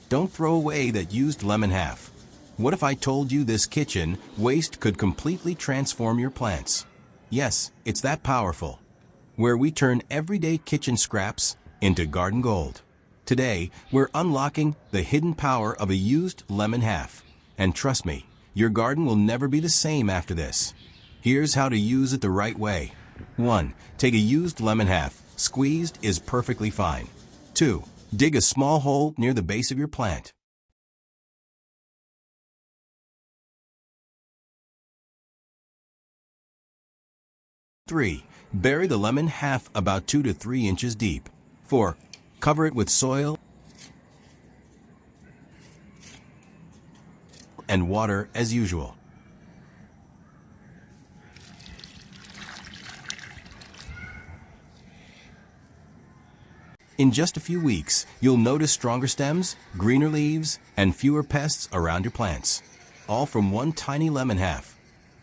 Don't throw away that used lemon half. What if I told you this kitchen waste could completely transform your plants? Yes, it's that powerful. Where we turn everyday kitchen scraps into garden gold. Today, we're unlocking the hidden power of a used lemon half. And trust me, your garden will never be the same after this. Here's how to use it the right way. 1. Take a used lemon half. Squeezed is perfectly fine. 2. Dig a small hole near the base of your plant. 3. Bury the lemon half about 2 to 3 inches deep. 4. Cover it with soil and water as usual. In just a few weeks, you'll notice stronger stems, greener leaves, and fewer pests around your plants. All from one tiny lemon half.